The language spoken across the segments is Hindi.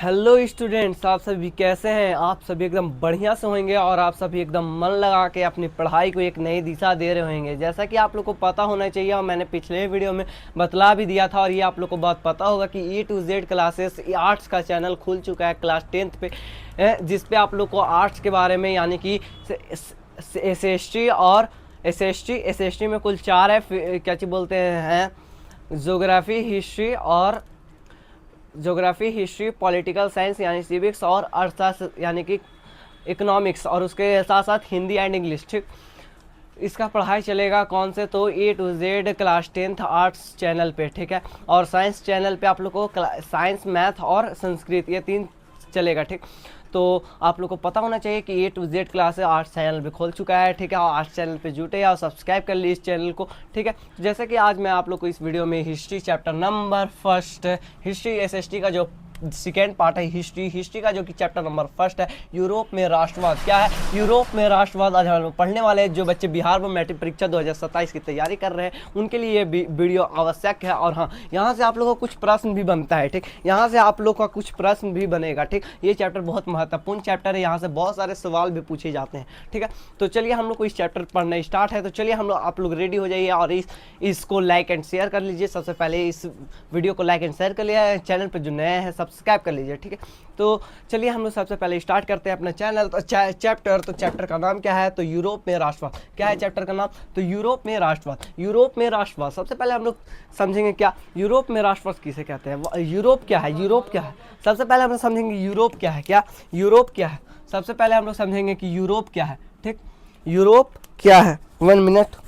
हेलो स्टूडेंट्स, आप सभी कैसे हैं। आप सभी एकदम बढ़िया से होंगे और आप सभी एकदम मन लगा के अपनी पढ़ाई को एक नई दिशा दे रहे होंगे। जैसा कि आप लोग को पता होना चाहिए और मैंने पिछले वीडियो में बतला भी दिया था, और ये आप लोग को बहुत पता होगा कि A to Z classes arts का चैनल खुल चुका है क्लास 10th पे, जिस पे आप लोग को आर्ट्स के बारे में यानी कि एस और एस में कुल 4 है, क्या चीज बोलते हैं, ज्योग्राफी, हिस्ट्री, पॉलिटिकल साइंस यानी सिविक्स और अर्थशास्त्र यानी कि इकोनॉमिक्स, और उसके साथ साथ हिंदी एंड इंग्लिश। ठीक, इसका पढ़ाई चलेगा कौन से, तो A to Z class 10th arts channel पे। ठीक है, और साइंस चैनल पे आप लोग को साइंस, मैथ और संस्कृत, ये 3 चलेगा। ठीक, तो आप लोग को पता होना चाहिए कि A to Z class arts channel पे खोल चुका है। ठीक है, और आर्ट्स चैनल पे जुटे और सब्सक्राइब कर लीजिए इस चैनल को। ठीक है, तो जैसे कि आज मैं आप लोग को इस वीडियो में history chapter number first, history SST का जो सेकेंड पार्ट है, हिस्ट्री का जो कि चैप्टर नंबर फर्स्ट है, यूरोप में राष्ट्रवाद। क्या है यूरोप में राष्ट्रवाद? आज हम पढ़ने वाले जो बच्चे बिहार में मैट्रिक परीक्षा 2027 की तैयारी कर रहे हैं उनके लिए ये वीडियो आवश्यक है। और हाँ, यहाँ से आप लोगों को कुछ प्रश्न भी बनता है। ठीक, यहाँ से आप लोग का कुछ प्रश्न भी बनेगा। ठीक, ये चैप्टर बहुत महत्वपूर्ण चैप्टर है, यहाँ से बहुत सारे सवाल भी पूछे जाते हैं। ठीक है, तो चलिए हम लोग को इस चैप्टर पढ़ना स्टार्ट है। तो चलिए आप लोग रेडी हो जाइए और इसको लाइक एंड शेयर कर लीजिए। सबसे पहले इस वीडियो को लाइक एंड शेयर कर लिया, चैनल पर जो नए हैं सब्सक्राइब कर लीजिए। ठीक है, तो चलिए हम लोग सबसे पहले स्टार्ट करते हैं अपना चैनल। तो चैप्टर का नाम क्या है, तो यूरोप में राष्ट्रवाद। क्या है चैप्टर का नाम, तो यूरोप में राष्ट्रवाद। यूरोप में राष्ट्रवाद, सबसे पहले हम लोग समझेंगे क्या यूरोप में राष्ट्रवाद किसे कहते हैं, यूरोप क्या है, यूरोप क्या है। सबसे पहले हम लोग समझेंगे यूरोप क्या है। क्या यूरोप क्या है, सबसे पहले हम लोग समझेंगे कि यूरोप क्या है। ठीक, यूरोप क्या है, 1 मिनट।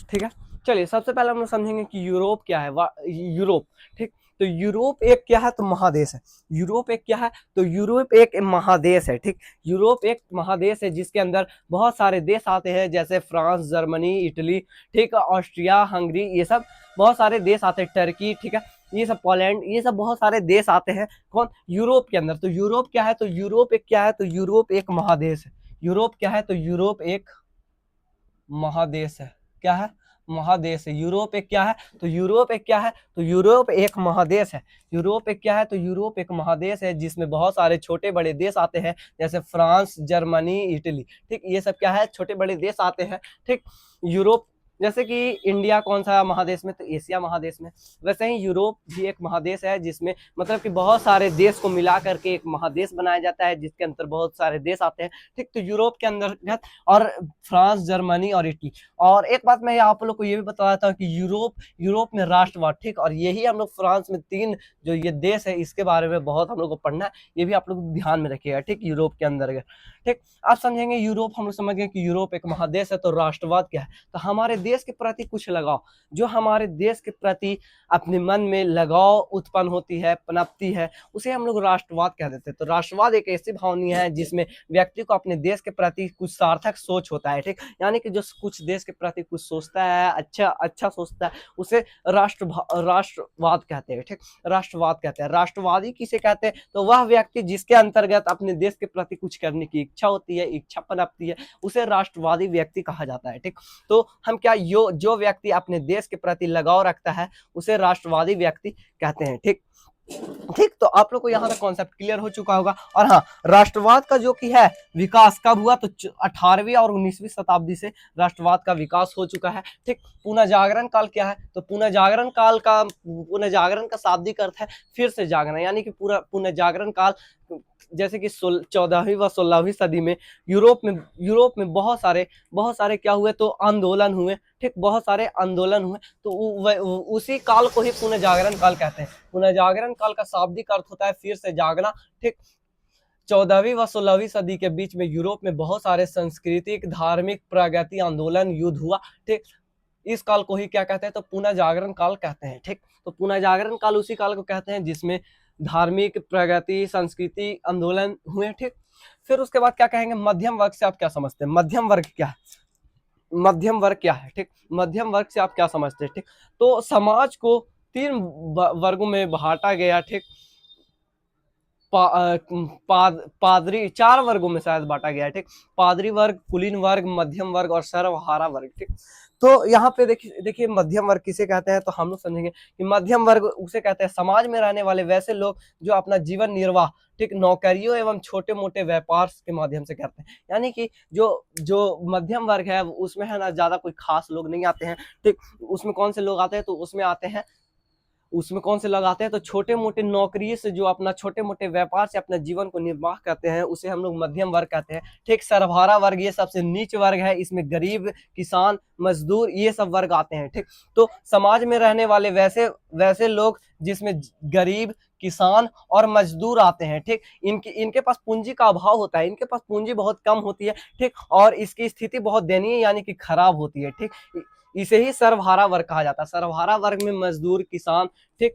ठीक है, चलिए सबसे पहले हम लोग समझेंगे कि यूरोप क्या है। यूरोप, ठीक, तो यूरोप एक क्या है, तो महादेश है। यूरोप एक क्या है, तो यूरोप एक महादेश है। ठीक, यूरोप एक महादेश है जिसके अंदर बहुत सारे देश आते हैं, जैसे फ्रांस, जर्मनी, इटली, ठीक, ऑस्ट्रिया, हंगरी, ये सब बहुत सारे देश आते हैं, टर्की, ठीक है, ये सब पोलैंड, ये सब बहुत सारे देश आते हैं कौन, यूरोप के अंदर। तो यूरोप क्या है, तो यूरोप एक क्या है, तो यूरोप एक महादेश है। यूरोप क्या है, तो यूरोप एक महादेश है। क्या है, महादेश है। यूरोप एक क्या है, तो यूरोप एक क्या है, तो यूरोप एक महादेश है। यूरोप एक क्या है, तो यूरोप एक महादेश है जिसमें बहुत सारे छोटे बड़े देश आते हैं, जैसे फ्रांस, जर्मनी, इटली, ठीक, ये सब क्या है, छोटे बड़े देश आते हैं। ठीक, यूरोप, जैसे कि इंडिया कौन सा महादेश में, तो एशिया महादेश में, वैसे ही यूरोप भी एक महादेश है जिसमें मतलब कि बहुत सारे देश को मिला करके एक महादेश बनाया जाता है जिसके अंदर बहुत सारे देश आते हैं। ठीक, तो यूरोप के अंतर्गत और फ्रांस, जर्मनी और इटली। और एक बात मैं आप लोग को ये भी बता रहा था कि यूरोप में राष्ट्रवाद, ठीक, और यही हम लोग फ्रांस में 3 जो ये देश है इसके बारे में बहुत हम लोग को पढ़ना है, ये भी आप लोग ध्यान में रखिएगा। ठीक, यूरोप के अंदर, ठीक, आप समझेंगे यूरोप, हम लोग समझ गए कि यूरोप एक महादेश है। तो राष्ट्रवाद क्या है, तो हमारे देश के प्रति कुछ लगाव, जो हमारे देश के प्रति अपने मन में लगाव उत्पन्न होती है, पनपती है, उसे हम लोग राष्ट्रवाद कह देते हैं। तो राष्ट्रवाद एक ऐसी भावना है जिसमें व्यक्ति को अपने देश के प्रति कुछ सार्थक सोच होता है। ठीक, यानी कि जो कुछ देश के प्रति कुछ सोचता है, अच्छा सोचता है, उसे राष्ट्रवाद कहते हैं। ठीक, राष्ट्रवाद कहते हैं। राष्ट्रवादी किसे कहते हैं, तो वह व्यक्ति जिसके अंतर्गत अपने देश के प्रति कुछ करने की इच्छा होती है, इच्छा पनपती है, उसे राष्ट्रवादी व्यक्ति कहा जाता है। ठीक, तो हम क्या जो व्यक्ति अपने देश के प्रति लगाव रखता है उसे राष्ट्रवादी व्यक्ति कहते हैं। ठीक, ठीक, तो आप लोग को यहाँ तक कॉन्सेप्ट क्लियर हो चुका होगा। और हाँ, राष्ट्रवाद का जो कि है विकास कब हुआ, तो 18वीं और 19वीं शताब्दी से राष्ट्रवाद का विकास हो चुका है। ठीक, पुनर्जागरण काल क्या है, तो पुनर्जागरण का शाब्दिक अर्थ है फिर से जागना, यानी कि पूरा पुनर्जागरण काल, जैसे कि 14वीं व 16वीं सदी में यूरोप में बहुत सारे क्या हुए, तो आंदोलन हुए। ठीक, बहुत सारे आंदोलन हुए, तो उसी काल को ही पुनर्जागरण काल कहते हैं। पुनर्जागरण काल का शाब्दिक अर्थ होता है फिर से जागना। ठीक, 14वीं व 16वीं सदी के बीच में यूरोप में बहुत सारे सांस्कृतिक, धार्मिक, प्रगति आंदोलन, युद्ध हुआ। ठीक, इस काल को ही क्या कहते हैं, तो पुनर्जागरण काल कहते हैं। ठीक, तो पुनर्जागरण काल उसी काल को कहते हैं जिसमें धार्मिक, प्रगति, संस्कृति आंदोलन हुए। ठीक, फिर उसके बाद क्या कहेंगे, मध्यम वर्ग से आप क्या समझते हैं, मध्यम वर्ग क्या है, मध्यम वर्ग क्या है। ठीक, मध्यम वर्ग से आप क्या समझते हैं। ठीक, तो समाज को 3 वर्गों में बांटा गया। ठीक, पादरी 4 वर्गों में शायद बांटा गया है। ठीक, पादरी वर्ग, कुलीन वर्ग, मध्यम वर्ग और सर्वहारा वर्ग। ठीक, तो यहाँ पे देखिए देखिए मध्यम वर्ग किसे कहते हैं, तो हम लोग समझेंगे कि मध्यम वर्ग उसे कहते हैं समाज में रहने वाले वैसे लोग जो अपना जीवन निर्वाह ठीक नौकरियों एवं छोटे मोटे व्यापार के माध्यम से करते हैं। यानी कि जो जो मध्यम वर्ग है उसमें है ना ज्यादा कोई खास लोग नहीं आते हैं। ठीक, उसमें कौन से लोग आते हैं, तो उसमें आते हैं, उसमें कौन से लगाते हैं, तो छोटे मोटे नौकरी से जो अपना छोटे मोटे व्यापार से अपने जीवन को निर्वाह करते हैं उसे हम लोग मध्यम वर्ग कहते हैं। ठीक, सर्वहारा वर्ग ये सबसे नीच वर्ग है, इसमें गरीब, किसान, मजदूर ये सब वर्ग आते हैं। ठीक, तो समाज में रहने वाले वैसे वैसे लोग जिसमें गरीब, किसान और मजदूर आते हैं। ठीक, इनके पास पूंजी का अभाव होता है, इनके पास पूंजी बहुत कम होती है। ठीक, और इसकी स्थिति बहुत दयनीय यानी कि खराब होती है। ठीक, इसे ही सर्वहारा वर्ग कहा जाता है। सर्वहारा वर्ग में मजदूर, किसान ठीक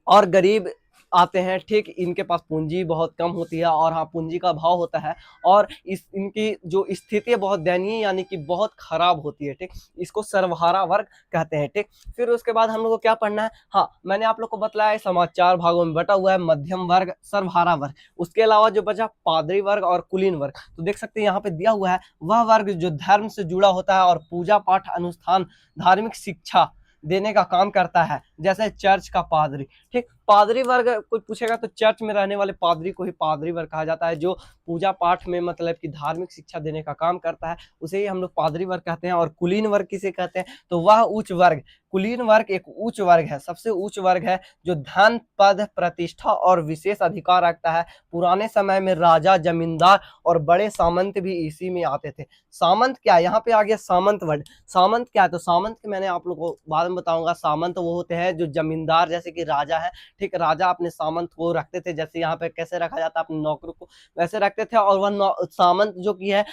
और गरीब आते हैं। ठीक, इनके पास पूंजी बहुत कम होती है और हाँ पूंजी का अभाव होता है और इनकी जो स्थिति है बहुत दयनीय यानी कि बहुत खराब होती है। ठीक, इसको सर्वहारा वर्ग कहते हैं। ठीक, फिर उसके बाद हम लोग को क्या पढ़ना है, हाँ मैंने आप लोग को बताया है समाज 4 भागों में बटा हुआ है, मध्यम वर्ग, सर्वहारा वर्ग, उसके अलावा जो बचा पादरी वर्ग और कुलीन वर्ग। तो देख सकते हैं यहाँ पे दिया हुआ है वह वर्ग जो धर्म से जुड़ा होता है और पूजा पाठ अनुष्ठान धार्मिक शिक्षा देने का काम करता है, जैसे चर्च का पादरी। ठीक, पादरी वर्ग कोई पूछेगा तो चर्च में रहने वाले पादरी को ही पादरी वर्ग कहा जाता है, जो पूजा पाठ में मतलब कि धार्मिक शिक्षा देने का काम करता है, उसे ही हम लोग पादरी वर्ग कहते हैं। और कुलीन वर्ग किसे कहते हैं, तो वह उच्च वर्ग, कुलीन वर्ग एक उच्च वर्ग है, सबसे उच्च वर्ग है जो धन, पद, प्रतिष्ठा और विशेष अधिकार रखता है। पुराने समय में राजा, जमींदार और बड़े सामंत भी इसी में आते थे। सामंत क्या है, यहाँ पे आ गया सामंत वर्ड। सामंत क्या है, तो सामंत के मैंने आप लोग को बाद में बताऊंगा। सामंत वो होते हैं जो जमींदार जैसे कि राजा है। ठीक, राजा अपने सामंत को रखते थे, जैसे यहाँ पे कैसे रखा जाता है अपने नौकरों को वैसे रखते थे। और वह सामंत जो कि है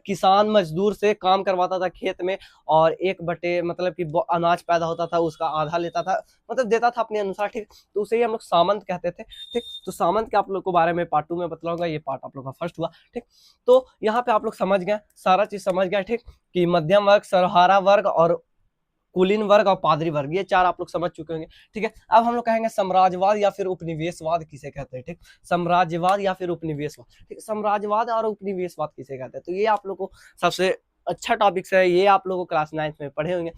किसान मजदूर से काम करवाता था खेत में, और एक बटे मतलब कि अनाज पैदा होता था उसका आधा लेता था, मतलब देता था अपने अनुसार। ठीक, तो उसे ही हम लोग सामंत कहते थे। ठीक, तो सामंत के आप लोग को बारे में पार्ट 2 में बतलाऊंगा, ये पार्ट आप लोग का फर्स्ट हुआ। ठीक, तो यहाँ पे आप लोग समझ गए, सारा चीज समझ गए। ठीक, कि मध्यम वर्ग, सर्वहारा वर्ग और कुलीन वर्ग और पादरी वर्ग, ये 4 आप लोग समझ चुके होंगे। ठीक है, अब हम लोग कहेंगे साम्राज्यवाद या फिर उपनिवेशवाद किसे कहते हैं। ठीक, साम्राज्यवाद या फिर उपनिवेशवाद। ठीक, साम्राज्यवाद और उपनिवेशवाद किसे कहते हैं, तो ये आप लोग को सबसे अच्छा टॉपिक है, ये आप लोगों को क्लास 9 में पढ़े होंगे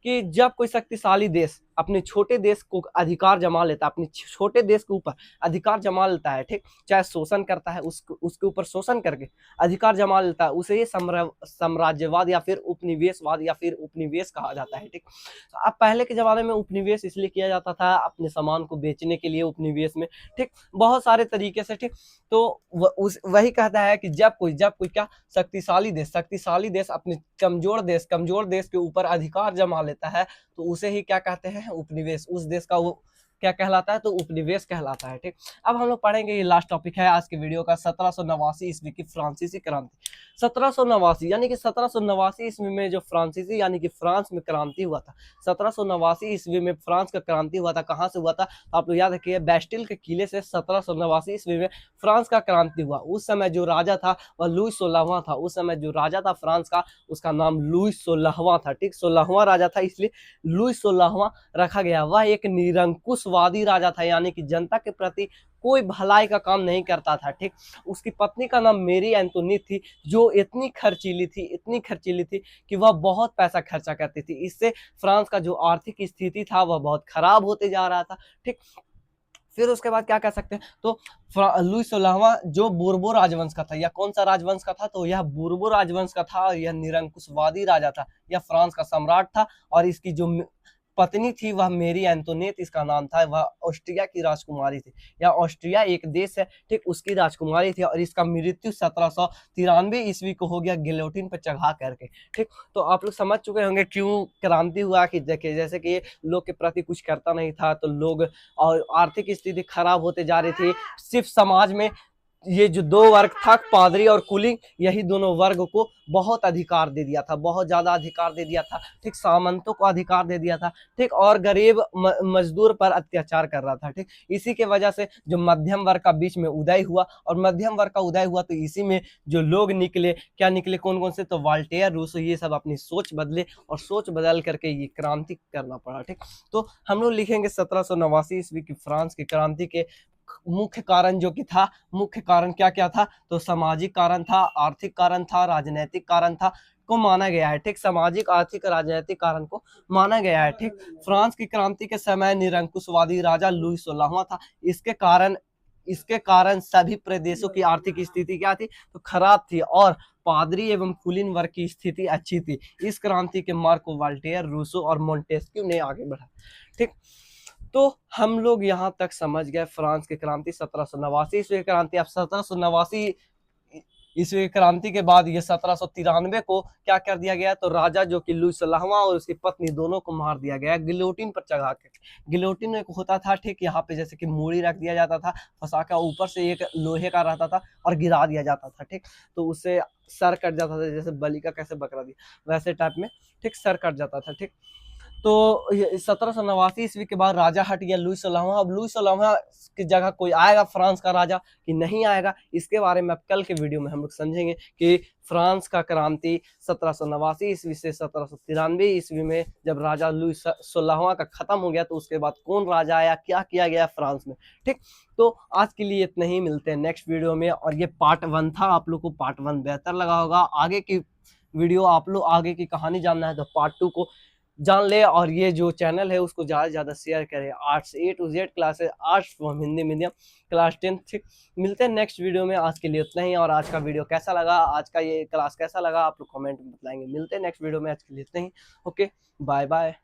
कि जब कोई शक्तिशाली देश अपने छोटे देश को अधिकार जमा लेता है, अपने छोटे देश के ऊपर अधिकार जमा लेता है। ठीक, चाहे शोषण करता है, उसके ऊपर शोषण करके अधिकार जमा लेता है, उसे ये साम्राज्यवाद या फिर उपनिवेशवाद या फिर उपनिवेश कहा जाता है। ठीक, अब पहले के जमाने में उपनिवेश इसलिए किया जाता था अपने सामान को बेचने के लिए उपनिवेश में। ठीक, बहुत सारे तरीके से। ठीक, तो वही कहता है कि जब कोई क्या शक्तिशाली देश अपने कमजोर देश के ऊपर अधिकार जमा लेता है तो उसे ही क्या कहते हैं, उपनिवेश। उस देश का वो क्या कहलाता है, तो उपनिवेश कहलाता है। ठीक, अब हम लोग पढ़ेंगे, ये लास्ट टॉपिक है आज के वीडियो का, 1789 ईस्वी की फ्रांसीसी क्रांति। 1789 यानी कि 1789 ईस्वी में जो फ्रांसीसी यानी कि फ्रांस में क्रांति हुआ था। 1789 ईस्वी में फ्रांस का क्रांति हुआ था, कहाँ से हुआ था, तो आप लोग याद रखिए बैस्टिल के किले से 1789 ईस्वी में फ्रांस का क्रांति हुआ। उस समय जो राजा था वह लुई 16वां था। उस समय जो राजा था फ्रांस का, उसका नाम लुई 16वां था। ठीक, 16वां राजा था इसलिए लुई 16वां रखा गया। वह एक निरंकुशवादी राजा था, यानी कि जनता के प्रति कोई भलाई का काम नहीं करता था। ठीक, उसकी पत्नी का नाम मेरी एंटोनीट थी, जो इतनी खर्चीली थी कि वह बहुत पैसा खर्चा करती थी। इससे फ्रांस का जो आर्थिक स्थिति था वह बहुत खराब होते जा रहा था। ठीक, फिर उसके बाद क्या कह सकते हैं, तो लुई 16वां जो बोर्बो राजवंश का था, या कौन सा राजवंश का था, तो यह बोर्बो राजवंश का था। यह निरंकुशवादी राजा था, यह फ्रांस का सम्राट था। और इसकी जो पत्नी थी वह मेरी एंटोनेट इसका नाम था। वह ऑस्ट्रिया की राजकुमारी थी, या ऑस्ट्रिया एक देश है, ठीक, उसकी राजकुमारी थी। और इसका मृत्यु 1793 ईस्वी को हो गया गिलोटिन पर चढ़ा करके। ठीक, तो आप लोग समझ चुके होंगे क्यों क्रांति हुआ, कि देखिए जैसे कि लोग के प्रति कुछ करता नहीं था तो लोग, और आर्थिक स्थिति खराब होते जा रही थी। सिर्फ समाज में ये जो 2 वर्ग था, पादरी और कुलीन, यही दोनों वर्ग को बहुत अधिकार दे दिया था, बहुत ज्यादा अधिकार दे दिया था। ठीक, सामंतों को अधिकार दे दिया था। ठीक, और गरीब मजदूर पर अत्याचार कर रहा था। ठीक, इसी के वजह से जो मध्यम वर्ग का बीच में उदय हुआ, और मध्यम वर्ग का उदय हुआ तो इसी में जो लोग निकले, क्या निकले, कौन कौन से, तो वॉल्टेयर, रूसो, ये सब अपनी सोच बदले और सोच बदल करके ये क्रांति करना पड़ा। ठीक, तो हम लोग लिखेंगे 1789 ईस्वी की फ्रांस की क्रांति के मुख्य कारण जो कि था, मुख्य कारण क्या क्या था, तो सामाजिक कारण था, आर्थिक कारण था, राजनीतिक कारण था, को माना गया है। ठीक, सामाजिक, आर्थिक, राजनीतिक कारण को माना गया है। ठीक, फ्रांस की क्रांति के समय निरंकुशवादी राजा लुई 16वां था। इसके कारण सभी प्रदेशों की आर्थिक स्थिति क्या थी, तो खराब थी, और पादरी एवं कुलीन वर्ग की स्थिति अच्छी थी। इस क्रांति के मार्ग को वोल्टेयर, रूसो और मोंटेस्क्यू ने आगे बढ़ा। ठीक, तो हम लोग यहाँ तक समझ गए फ्रांस की क्रांति 1789 ईस्वी क्रांति। अब 1789 ईस्वी क्रांति के बाद ये 1793 को क्या कर दिया गया, तो राजा जो कि लुई 16वां और उसकी पत्नी दोनों को मार दिया गया गिलोटिन पर चढ़ा के। गिलोटिन एक होता था, ठीक, यहाँ पे जैसे कि मूड़ी रख दिया जाता था, फंसा कर ऊपर से एक लोहे का रहता था और गिरा दिया जाता था। ठीक, तो उससे सर कट जाता था, जैसे बलि का कैसे बकरा दिया वैसे टाइप में, ठीक, सर कट जाता था। ठीक, तो 1789 ईस्वी के बाद राजा हट गया लुई 16वां। अब लुई 16वां की जगह कोई आएगा फ्रांस का राजा कि नहीं आएगा, इसके बारे में अब कल के वीडियो में हम लोग समझेंगे कि फ्रांस का क्रांति 1789 ईस्वी से 1793 ईस्वी में जब राजा लुई 16वां का खत्म हो गया, तो उसके बाद कौन राजा आया, क्या किया गया फ्रांस में। ठीक, तो आज के लिए इतना ही, मिलते हैं नेक्स्ट वीडियो में। और ये पार्ट 1 था, आप लोग को पार्ट 1 बेहतर लगा होगा। आगे की वीडियो, आप लोग आगे की कहानी जानना है तो पार्ट 2 को जान ले। और ये जो चैनल है उसको ज़्यादा से ज़्यादा शेयर करें। Arts A to Z classes, arts from Hindi medium, class 10। ठीक, मिलते हैं नेक्स्ट वीडियो में। आज के लिए उतना ही। और आज का वीडियो कैसा लगा, आज का ये क्लास कैसा लगा, आप लोग कमेंट में बताएंगे। मिलते हैं नेक्स्ट वीडियो में, आज के लिए इतना ही। Okay, bye bye.